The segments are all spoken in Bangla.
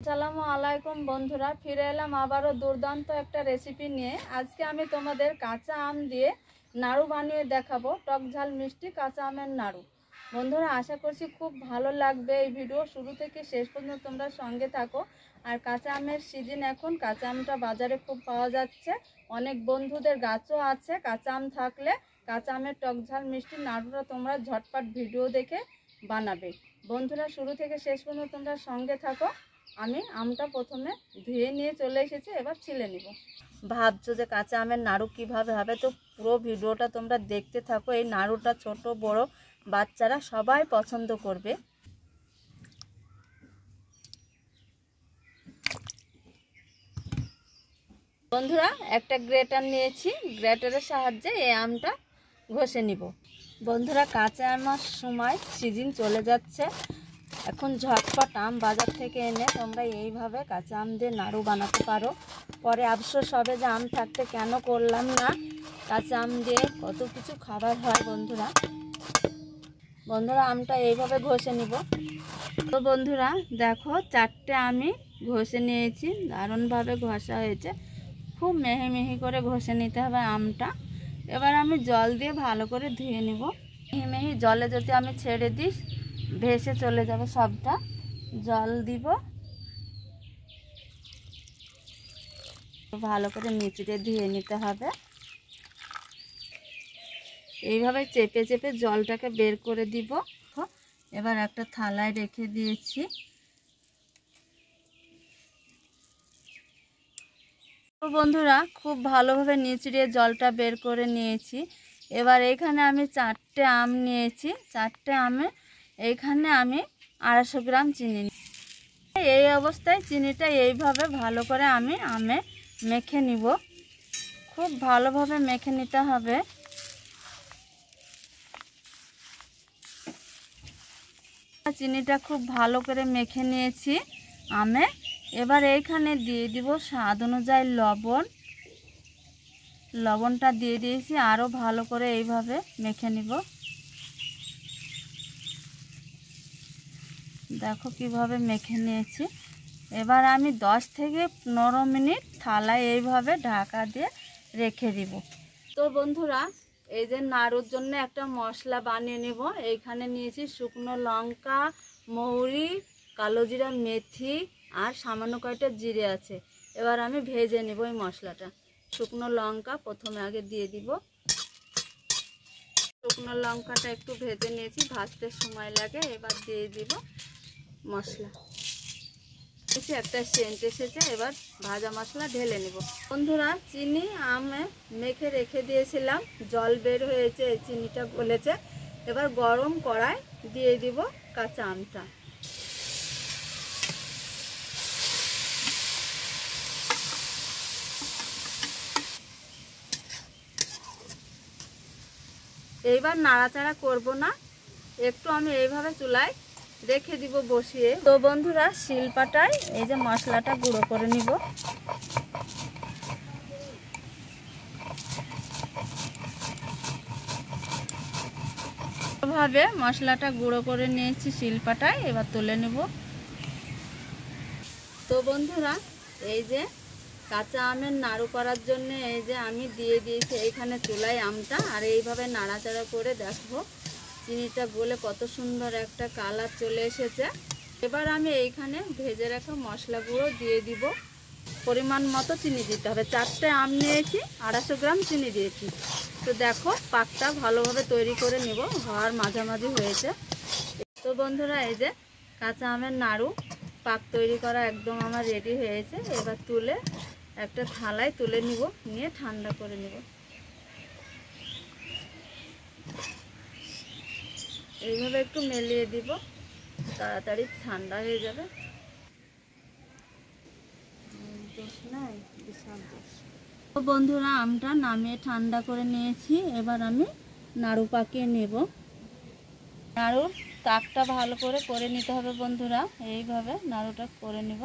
আসসালামু আলাইকুম বন্ধুরা, ফিরে এলাম আবারও দুর্দান্ত একটা রেসিপি নিয়ে। আজকে আমি তোমাদের কাঁচা আম দিয়ে নাড়ু বানিয়ে দেখাবো, টক ঝাল মিষ্টি কাঁচা আমের নাড়ু। বন্ধুরা, আশা করছি খুব ভালো লাগবে এই ভিডিও, শুরু থেকে শেষ পর্যন্ত তোমরা সঙ্গে থাকো। আর কাঁচা আমের সিজন, এখন কাঁচা আমটা বাজারে খুব পাওয়া যাচ্ছে, অনেক বন্ধুদের গাছও আছে। কাঁচা আম থাকলে কাঁচা আমের টক ঝাল মিষ্টি নাড়ুটা তোমরা ঝটপট ভিডিও দেখে বানাবে। বন্ধুরা, শুরু থেকে শেষ পর্যন্ত তোমরা সঙ্গে থাকো। আমি আমটা প্রথমে ধুয়ে নিয়ে চলে এসেছি, এবার ছিলে নিব। ভাবছো যে কাঁচা আমের নাড়ু কিভাবে হবে, তো পুরো ভিডিওটা তোমরা দেখতে থাকো। এই নাড়ুটা ছোট বড় বাচ্চারা সবাই পছন্দ করবে। বন্ধুরা, একটা গ্রেটার নিয়েছি, গ্রেটারের সাহায্যে এই আমটা ঘষে নিব। বন্ধুরা, কাঁচা আমের সময় সিজন চলে যাচ্ছে, এখন ঝটপট আম বাজার থেকে এনে তোমরা এইভাবে কাঁচা আম দিয়ে নাড়ু বানাতে পারো। পরে আফসোস হবে যে আম থাকতে কেন করলাম না। কাঁচা আম দিয়ে কত কিছু খাবার হয় বন্ধুরা। আমটা এইভাবে ঘষে নিব। তো বন্ধুরা দেখো, 4টে আমি ঘষে নিয়েছি, দারুণভাবে ঘষা হয়েছে। খুব মিহি মিহি করে ঘষে নিতে হবে আমটা। এবার আমি জল দিয়ে ভালো করে ধুয়ে নিব। মিহি মিহি জলে যদি আমি ছেড়ে দিই ভেসে চলে যাবে সবটা। জল দিব, ভালো করে নিচড়ে ধুয়ে নিতে হবে। এইভাবে চেপে চেপে জলটাকে বের করে দিব। এবার একটা থালায় রেখে দিয়েছি। তো বন্ধুরা, খুব ভালোভাবে নিচড়িয়ে জলটা বের করে নিয়েছি। এবার এইখানে আমি 4টে আম নিয়েছি। 4টে আমে এইখানে আমি 250 গ্রাম চিনি। এই অবস্থায় চিনিটা এইভাবে ভালো করে আমি আমে মেখে নিব। খুব ভালোভাবে মেখে নিতে হবে। চিনিটা খুব ভালো করে মেখে নিয়েছি আমে। এবার এইখানে দিয়ে দিব স্বাদ অনুযায়ী লবণ। লবণটা দিয়ে দিয়েছি, আরও ভালো করে এইভাবে মেখে নিব। দেখো কিভাবে মেখে নিয়েছি। এবার আমি 10 থেকে 15 মিনিট থালায় এইভাবে ঢাকা দিয়ে রেখে দিব। তো বন্ধুরা, এই যে নাড়ুর জন্য একটা মশলা বানিয়ে নেব। এইখানে নিয়েছি শুকনো লঙ্কা, মৌরি, কালো জিরা, মেথি আর সামান্য কয়টা জিরে আছে। এবার আমি ভেজে নেব এই মশলাটা। শুকনো লঙ্কা প্রথমে আগে দিয়ে দিব। শুকনো লঙ্কাটা একটু ভেজে নিয়েছি, ভাজতে সময় লাগে। এবার দিয়ে দিব মশলা। একটা সেন্ট এসেছে, এবার ভাজা মশলা ঢেলে নেব। বন্ধুরা, চিনি আমে মেখে রেখে দিয়েছিলাম, জল বের হয়েছে, চিনিটা গলেছে। এবার গরম কড়ায় দিয়ে দিব কাঁচা আমটা। এইবার নাড়াচাড়া করব না, একটু আমি এইভাবে চুলায় রেখে দিব বসিয়ে। তো বন্ধুরা, শিলপাটায় এই যে মশলাটা গুঁড়ো করে নিব। ভাবে মশলাটা গুঁড়ো করে নিয়েছি শিলপাটায়, এবার তুলে নেব। তো বন্ধুরা, এই যে কাঁচা আমের নাড়ু করার জন্য এই যে আমি দিয়ে দিয়েছি এইখানে চুলায় আমটা। আর এইভাবে নাড়াচাড়া করে দেখো চিনিটা গলে কত সুন্দর একটা কালার চলে এসেছে। এবার আমি এইখানে ভেজে রাখা মশলা গুঁড়ো দিয়ে দিব। পরিমাণ মতো চিনি দিতে হবে। 4টে আম নিয়েছি, 250 গ্রাম চিনি দিয়েছি। তো দেখো পাকটা ভালোভাবে তৈরি করে নিব, হওয়ার মাঝামাঝি হয়েছে। তো বন্ধুরা, এই যে কাঁচা আমের নাড়ু পাক তৈরি করা একদম আমার রেডি হয়েছে। এবার তুলে একটা থালায় তুলে নিব, নিয়ে ঠান্ডা করে নিব। এইভাবে একটু মেলিয়ে দিব, তাড়াতাড়ি ঠান্ডা হয়ে যাবে। তো বন্ধুরা, আমটা নামিয়ে ঠান্ডা করে নিয়েছি। এবার আমি নাড়ু পাকিয়ে নেব। নাড়ুর তাকটা ভালো করে নিতে হবে বন্ধুরা। এইভাবে নাড়ুটা করে নেব।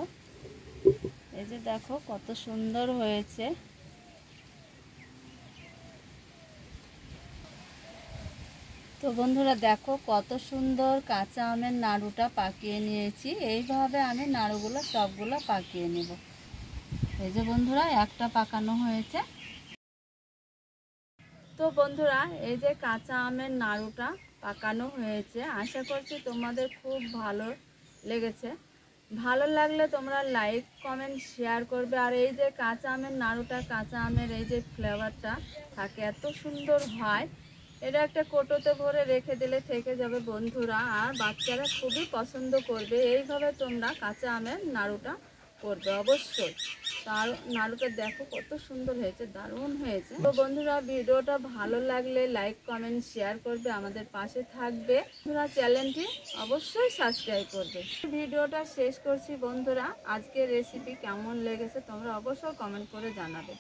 এই যে দেখো কত সুন্দর হয়েছে। তো বন্ধুরা দেখো কত সুন্দর কাঁচা আমের নাড়ুটা পাকিয়ে নিয়েছি। এইভাবে আমি নাড়ুগুলো সবগুলো পাকিয়ে নেব। এই যে বন্ধুরা একটা পাকানো হয়েছে। তো বন্ধুরা এই যে কাঁচা আমের নাড়ুটা পাকানো হয়েছে, আশা করছি তোমাদের খুব ভালো লেগেছে। ভালো লাগলে তোমরা লাইক কমেন্ট শেয়ার করবে। আর এই যে কাঁচা আমের নাড়ুটা, কাঁচা আমের এই যে ফ্লেভারটা থাকে, এত সুন্দর হয়। এটা একটা কৌটোতে ভরে রেখে দিলে থেকে যাবে বন্ধুরা, আর বাচ্চারা খুবই পছন্দ করবে। এইভাবে তোমরা কাঁচা আমের নাড়ুটা করবে অবশ্যই। তার নাড়ুটা দেখো কত সুন্দর হয়েছে, দারুণ হয়েছে। তো বন্ধুরা ভিডিওটা ভালো লাগলে লাইক কমেন্ট শেয়ার করবে, আমাদের পাশে থাকবে। বন্ধুরা চ্যানেলটি অবশ্যই সাবস্ক্রাইব করবে। ভিডিওটা শেষ করছি বন্ধুরা। আজকের রেসিপি কেমন লেগেছে তোমরা অবশ্যই কমেন্ট করে জানাবে।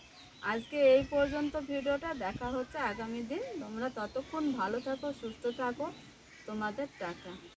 আজকে এই পর্যন্ত ভিডিওটা, দেখা হচ্ছে আগামী দিন। তোমরা ততক্ষণ ভালো থাকো, সুস্থ থাকো। তোমাদের টাটা।